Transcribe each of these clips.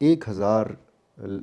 1000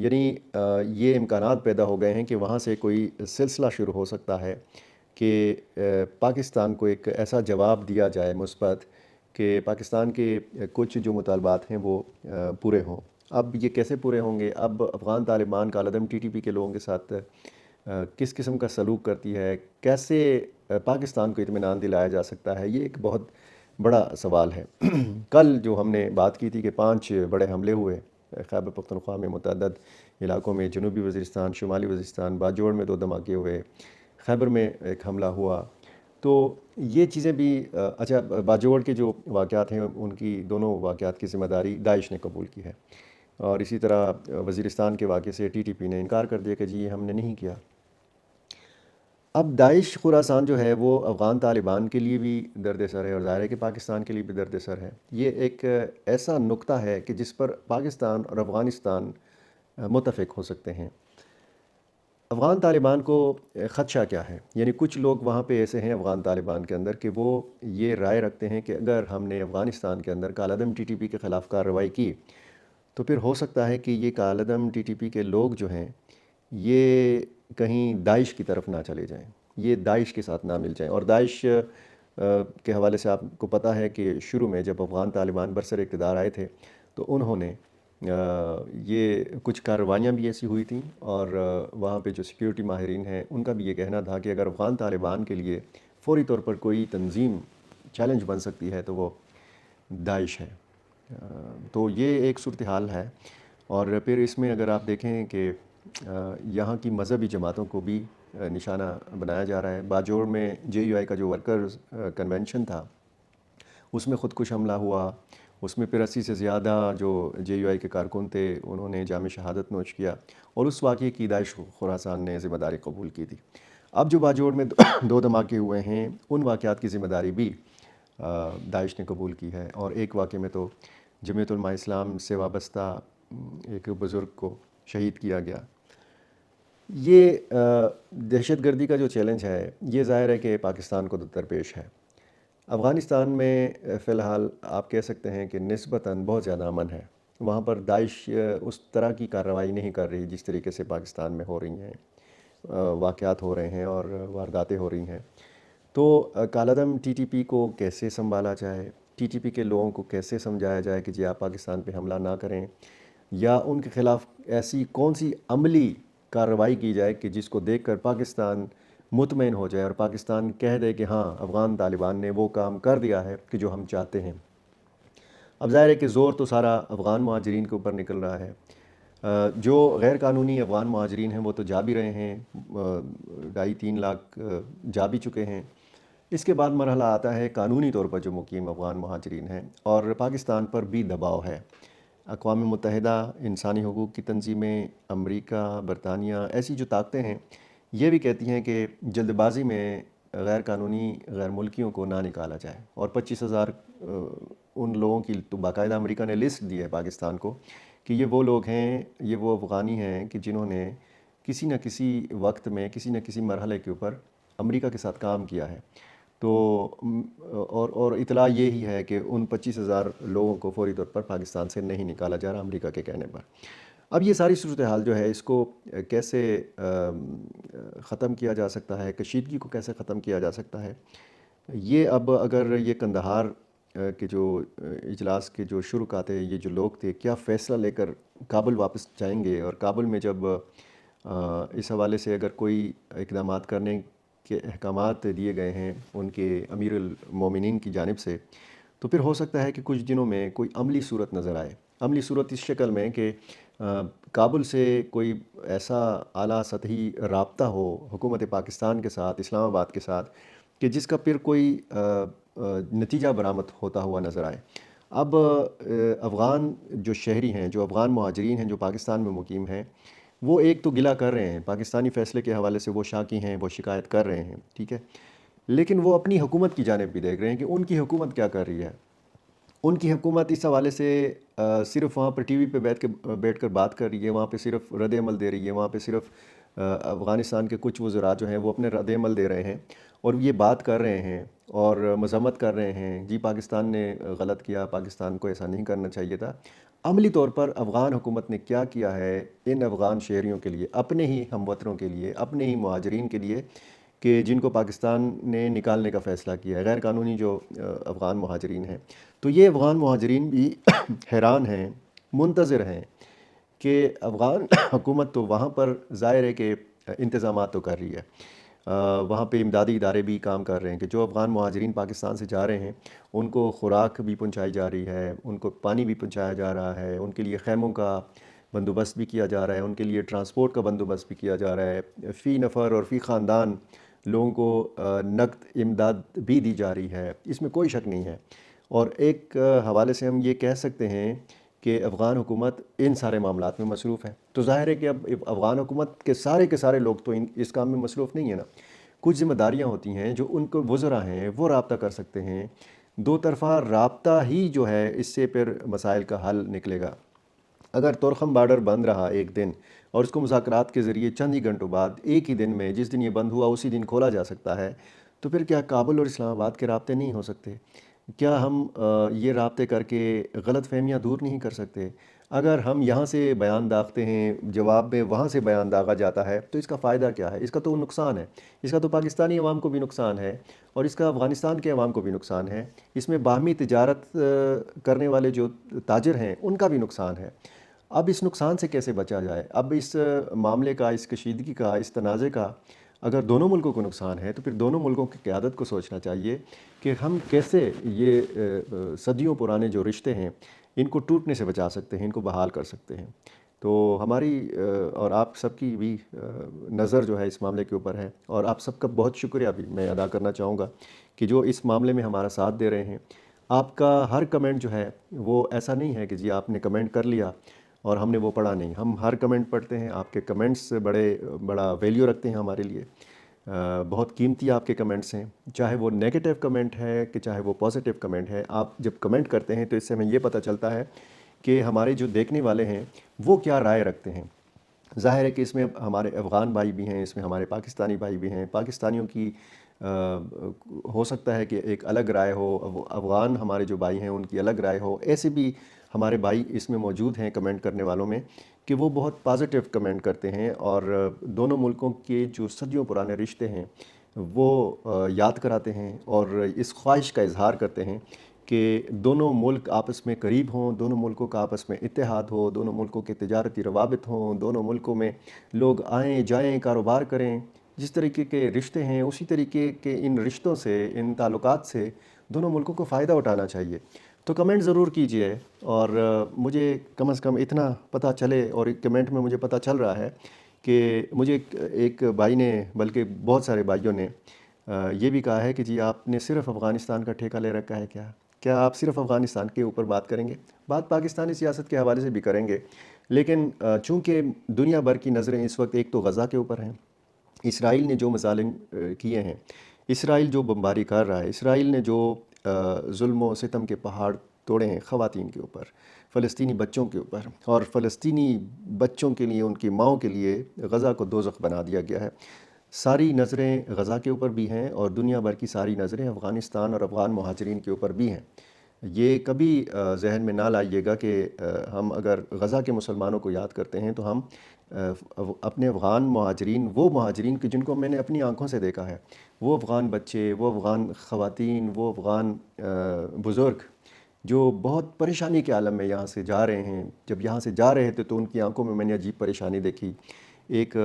یعنی یہ امکانات پیدا ہو گئے ہیں کہ وہاں سے کوئی سلسلہ شروع ہو سکتا ہے کہ پاکستان کو ایک ایسا جواب دیا جائے مثبت کہ پاکستان کے کچھ جو مطالبات ہیں وہ پورے ہوں۔ اب یہ کیسے پورے ہوں گے؟ اب افغان طالبان کالعدم ٹی ٹی پی کے لوگوں کے ساتھ کس قسم کا سلوک کرتی ہے، کیسے پاکستان کو اطمینان دلایا جا سکتا ہے، یہ ایک بہت بڑا سوال ہے۔ کل جو ہم نے بات کی تھی کہ 5 بڑے حملے ہوئے خیبر پختونخوا میں متعدد علاقوں میں، جنوبی وزیرستان، شمالی وزیرستان، باجوڑ میں 2 دھماکے ہوئے، خیبر میں ایک حملہ ہوا، تو یہ چیزیں بھی اچھا باجوڑ کے جو واقعات ہیں ان کی دونوں واقعات کی ذمہ داری داعش نے قبول کی ہے، اور اسی طرح وزیرستان کے واقعے سے ٹی ٹی پی نے انکار کر دیا کہ جی یہ ہم نے نہیں کیا۔ اب داعش خراسان جو ہے وہ افغان طالبان کے لیے بھی درد سر ہے، اور ظاہر ہے کہ پاکستان کے لیے بھی درد سر ہے۔ یہ ایک ایسا نقطہ ہے کہ جس پر پاکستان اور افغانستان متفق ہو سکتے ہیں۔ افغان طالبان کو خدشہ کیا ہے؟ یعنی کچھ لوگ وہاں پہ ایسے ہیں افغان طالبان کے اندر کہ وہ یہ رائے رکھتے ہیں کہ اگر ہم نے افغانستان کے اندر کالعدم ٹی ٹی پی کے خلاف کارروائی کی تو پھر ہو سکتا ہے کہ یہ کالعدم ٹی ٹی پی کے لوگ جو ہیں یہ کہیں داعش کی طرف نہ چلے جائیں، یہ داعش کے ساتھ نہ مل جائیں۔ اور داعش کے حوالے سے آپ کو پتہ ہے کہ شروع میں جب افغان طالبان برسر اقتدار آئے تھے تو انہوں نے یہ کچھ کارروائیاں بھی ایسی ہوئی تھیں، اور وہاں پہ جو سیکیورٹی ماہرین ہیں ان کا بھی یہ کہنا تھا کہ اگر افغان طالبان کے لیے فوری طور پر کوئی تنظیم چیلنج بن سکتی ہے تو وہ داعش ہے۔ تو یہ ایک صورتحال ہے، اور پھر اس میں اگر آپ دیکھیں کہ یہاں کی مذہبی جماعتوں کو بھی نشانہ بنایا جا رہا ہے۔ باجوڑ میں جے یو آئی کا جو ورکرز کنونشن تھا اس میں خودکش حملہ ہوا، اس میں پھر 80 سے زیادہ جو جے یو آئی کے کارکن تھے انہوں نے جام شہادت نوش کیا، اور اس واقعے کی داعش خراسان نے ذمہ داری قبول کی تھی۔ اب جو باجوڑ میں 2 دھماکے ہوئے ہیں ان واقعات کی ذمہ داری بھی داعش نے قبول کی ہے، اور ایک واقعے میں تو جمعیت علماء اسلام سے وابستہ ایک بزرگ کو شہید کیا گیا۔ یہ دہشت گردی کا جو چیلنج ہے یہ ظاہر ہے کہ پاکستان کو درپیش ہے۔ افغانستان میں فی الحال آپ کہہ سکتے ہیں کہ نسبتاً بہت زیادہ امن ہے، وہاں پر داعش اس طرح کی کارروائی نہیں کر رہی جس طریقے سے پاکستان میں ہو رہی ہیں، واقعات ہو رہے ہیں اور وارداتیں ہو رہی ہیں۔ تو کالعدم ٹی ٹی پی کو کیسے سنبھالا جائے، ٹی ٹی پی کے لوگوں کو کیسے سمجھایا جائے کہ جی آپ پاکستان پہ حملہ نہ کریں، یا ان کے خلاف ایسی کون سی عملی کارروائی کی جائے کہ جس کو دیکھ کر پاکستان مطمئن ہو جائے اور پاکستان کہہ دے کہ ہاں افغان طالبان نے وہ کام کر دیا ہے کہ جو ہم چاہتے ہیں۔ اب ظاہر ہے کہ زور تو سارا افغان مہاجرین کے اوپر نکل رہا ہے۔ جو غیر قانونی افغان مہاجرین ہیں وہ تو جا بھی رہے ہیں، 2.5-3 لاکھ جا بھی چکے ہیں۔ اس کے بعد مرحلہ آتا ہے قانونی طور پر جو مقیم افغان مہاجرین ہیں، اور پاکستان پر بھی دباؤ ہے۔ اقوام متحدہ، انسانی حقوق کی تنظیمیں، امریکہ، برطانیہ، ایسی جو طاقتیں ہیں یہ بھی کہتی ہیں کہ جلد بازی میں غیر قانونی غیر ملکیوں کو نہ نکالا جائے، اور 25,000 ان لوگوں کی تو باقاعدہ امریکہ نے لسٹ دی ہے پاکستان کو کہ یہ وہ لوگ ہیں، یہ وہ افغانی ہیں کہ جنہوں نے کسی نہ کسی وقت میں کسی نہ کسی مرحلے کے اوپر امریکہ کے ساتھ کام کیا ہے۔ تو اور اطلاع یہی ہے کہ ان 25,000 لوگوں کو فوری طور پر پاکستان سے نہیں نکالا جا رہا امریکہ کے کہنے پر۔ اب یہ ساری صورتحال جو ہے اس کو کیسے ختم کیا جا سکتا ہے، کشیدگی کو کیسے ختم کیا جا سکتا ہے، یہ اب اگر یہ قندھار کے جو اجلاس کے جو شرکاء تھے، یہ جو لوگ تھے، کیا فیصلہ لے کر کابل واپس جائیں گے، اور کابل میں جب اس حوالے سے اگر کوئی اقدامات کرنے کے احکامات دیے گئے ہیں ان کے امیر المومنین کی جانب سے، تو پھر ہو سکتا ہے کہ کچھ دنوں میں کوئی عملی صورت نظر آئے۔ عملی صورت اس شکل میں کہ کابل سے کوئی ایسا اعلیٰ سطحی رابطہ ہو حکومت پاکستان کے ساتھ، اسلام آباد کے ساتھ، کہ جس کا پھر کوئی نتیجہ برآمد ہوتا ہوا نظر آئے۔ اب افغان جو شہری ہیں، جو افغان مہاجرین ہیں جو پاکستان میں مقیم ہیں، وہ ایک تو گلہ کر رہے ہیں پاکستانی فیصلے کے حوالے سے، وہ شاکی ہیں، وہ شکایت کر رہے ہیں، ٹھیک ہے، لیکن وہ اپنی حکومت کی جانب بھی دیکھ رہے ہیں کہ ان کی حکومت کیا کر رہی ہے۔ ان کی حکومت اس حوالے سے صرف وہاں پر ٹی وی پہ بیٹھ کر بات کر رہی ہے، وہاں پہ صرف رد عمل دے رہی ہے، وہاں پہ صرف افغانستان کے کچھ وزراء جو ہیں وہ اپنے رد عمل دے رہے ہیں اور یہ بات کر رہے ہیں اور مذمت کر رہے ہیں، جی پاکستان نے غلط کیا، پاکستان کو ایسا نہیں کرنا چاہیے تھا۔ عملی طور پر افغان حکومت نے کیا کیا ہے ان افغان شہریوں کے لیے، اپنے ہی ہم وطنوں کے لیے، اپنے ہی مہاجرین کے لیے، کہ جن کو پاکستان نے نکالنے کا فیصلہ کیا ہے، غیر قانونی جو افغان مہاجرین ہیں۔ تو یہ افغان مہاجرین بھی حیران ہیں، منتظر ہیں کہ افغان حکومت تو وہاں پر ظاہر ہے کہ انتظامات تو کر رہی ہے، وہاں پہ امدادی ادارے بھی کام کر رہے ہیں کہ جو افغان مہاجرین پاکستان سے جا رہے ہیں ان کو خوراک بھی پہنچائی جا رہی ہے، ان کو پانی بھی پہنچایا جا رہا ہے، ان کے لیے خیموں کا بندوبست بھی کیا جا رہا ہے، ان کے لیے ٹرانسپورٹ کا بندوبست بھی کیا جا رہا ہے، فی نفر اور فی خاندان لوگوں کو نقد امداد بھی دی جا رہی ہے، اس میں کوئی شک نہیں ہے۔ اور ایک حوالے سے ہم یہ کہہ سکتے ہیں کہ افغان حکومت ان سارے معاملات میں مصروف ہے، تو ظاہر ہے کہ اب افغان حکومت کے سارے لوگ تو اس کام میں مصروف نہیں ہیں نا، کچھ ذمہ داریاں ہوتی ہیں جو ان کو وزراء ہیں وہ رابطہ کر سکتے ہیں، دو طرفہ رابطہ ہی جو ہے اس سے پھر مسائل کا حل نکلے گا۔ اگر طورخم بارڈر بند رہا ایک دن اور اس کو مذاکرات کے ذریعے چند ہی گھنٹوں بعد ایک ہی دن میں جس دن یہ بند ہوا اسی دن کھولا جا سکتا ہے، تو پھر کیا کابل اور اسلام آباد کے رابطے نہیں ہو سکتے؟ کیا ہم یہ رابطے کر کے غلط فہمیاں دور نہیں کر سکتے؟ اگر ہم یہاں سے بیان داغتے ہیں، جواب میں وہاں سے بیان داغا جاتا ہے، تو اس کا فائدہ کیا ہے؟ اس کا تو نقصان ہے، اس کا تو پاکستانی عوام کو بھی نقصان ہے اور اس کا افغانستان کے عوام کو بھی نقصان ہے، اس میں باہمی تجارت کرنے والے جو تاجر ہیں ان کا بھی نقصان ہے۔ اب اس نقصان سے کیسے بچا جائے؟ اب اس معاملے کا، اس کشیدگی کا، اس تنازع کا اگر دونوں ملکوں کو نقصان ہے تو پھر دونوں ملکوں کی قیادت کو سوچنا چاہیے کہ ہم کیسے یہ صدیوں پرانے جو رشتے ہیں ان کو ٹوٹنے سے بچا سکتے ہیں، ان کو بحال کر سکتے ہیں۔ تو ہماری اور آپ سب کی بھی نظر جو ہے اس معاملے کے اوپر ہے، اور آپ سب کا بہت شکریہ بھی میں ادا کرنا چاہوں گا کہ جو اس معاملے میں ہمارا ساتھ دے رہے ہیں۔ آپ کا ہر کمنٹ جو ہے وہ ایسا نہیں ہے کہ جی آپ نے کمنٹ کر لیا اور ہم نے وہ پڑھا نہیں، ہم ہر کمنٹ پڑھتے ہیں، آپ کے کمنٹس بڑا ویلیو رکھتے ہیں ہمارے لیے، بہت قیمتی آپ کے کمنٹس ہیں، چاہے وہ نیگیٹو کمنٹ ہے کہ چاہے وہ پازیٹیو کمنٹ ہے۔ آپ جب کمنٹ کرتے ہیں تو اس سے ہمیں یہ پتہ چلتا ہے کہ ہمارے جو دیکھنے والے ہیں وہ کیا رائے رکھتے ہیں۔ ظاہر ہے کہ اس میں ہمارے افغان بھائی بھی ہیں، اس میں ہمارے پاکستانی بھائی بھی ہیں، پاکستانیوں کی ہو سکتا ہے کہ ایک الگ رائے ہو، افغان ہمارے جو بھائی ہیں ان کی الگ رائے ہو، ایسے بھی ہمارے بھائی اس میں موجود ہیں کمنٹ کرنے والوں میں کہ وہ بہت پازیٹیو کمنٹ کرتے ہیں اور دونوں ملکوں کے جو صدیوں پرانے رشتے ہیں وہ یاد کراتے ہیں اور اس خواہش کا اظہار کرتے ہیں کہ دونوں ملک آپس میں قریب ہوں، دونوں ملکوں کا آپس میں اتحاد ہو، دونوں ملکوں کے تجارتی روابط ہوں، دونوں ملکوں میں لوگ آئیں جائیں، کاروبار کریں، جس طریقے کے رشتے ہیں اسی طریقے کے ان رشتوں سے، ان تعلقات سے دونوں ملکوں کو فائدہ اٹھانا چاہیے۔ تو کمنٹ ضرور کیجئے اور مجھے کم از کم اتنا پتہ چلے، اور ایک کمنٹ میں مجھے پتہ چل رہا ہے کہ مجھے ایک بھائی نے، بلکہ بہت سارے بھائیوں نے یہ بھی کہا ہے کہ جی آپ نے صرف افغانستان کا ٹھیکہ لے رکھا ہے کیا آپ صرف افغانستان کے اوپر بات کریں گے؟ بات پاکستانی سیاست کے حوالے سے بھی کریں گے، لیکن چونکہ دنیا بھر کی نظریں اس وقت ایک تو غزہ کے اوپر ہیں، اسرائیل نے جو مظالم کیے ہیں، اسرائیل جو بمباری کر رہا ہے، اسرائیل نے جو ظلم و ستم کے پہاڑ توڑے ہیں خواتین کے اوپر، فلسطینی بچوں کے اوپر، اور فلسطینی بچوں کے لیے، ان کی ماؤں کے لیے غزہ کو دوزخ بنا دیا گیا ہے۔ ساری نظریں غزہ کے اوپر بھی ہیں اور دنیا بھر کی ساری نظریں افغانستان اور افغان مہاجرین کے اوپر بھی ہیں۔ یہ کبھی ذہن میں نہ لائیے گا کہ ہم اگر غزہ کے مسلمانوں کو یاد کرتے ہیں تو ہم اپنے افغان مہاجرین، وہ مہاجرین کہ جن کو میں نے اپنی آنکھوں سے دیکھا ہے، وہ افغان بچے، وہ افغان خواتین، وہ افغان بزرگ جو بہت پریشانی کے عالم میں یہاں سے جا رہے ہیں، جب یہاں سے جا رہے تھے تو ان کی آنکھوں میں نے عجیب پریشانی دیکھی، ایک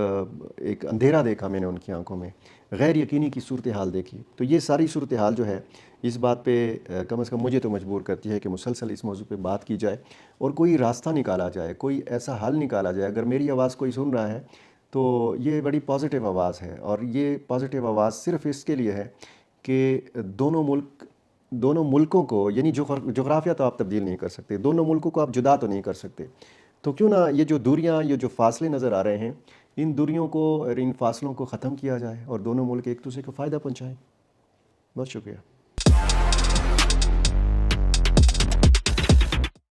اندھیرا دیکھا میں نے ان کی آنکھوں میں، غیر یقینی کی صورتحال دیکھی۔ تو یہ ساری صورتحال جو ہے اس بات پہ کم از کم مجھے تو مجبور کرتی ہے کہ مسلسل اس موضوع پہ بات کی جائے اور کوئی راستہ نکالا جائے، کوئی ایسا حل نکالا جائے۔ اگر میری آواز کوئی سن رہا ہے تو یہ بڑی پازیٹیو آواز ہے، اور یہ پازیٹیو آواز صرف اس کے لیے ہے کہ دونوں ملکوں کو، یعنی جغرافیہ تو آپ تبدیل نہیں کر سکتے، دونوں ملکوں کو آپ جدا تو نہیں کر سکتے، تو کیوں نہ یہ جو دوریاں، یہ جو فاصلے نظر آ رہے ہیں، ان دوریوں کو اور ان فاصلوں کو ختم کیا جائے اور دونوں ملک ایک دوسرے کو فائدہ پہنچائیں۔ بہت شکریہ۔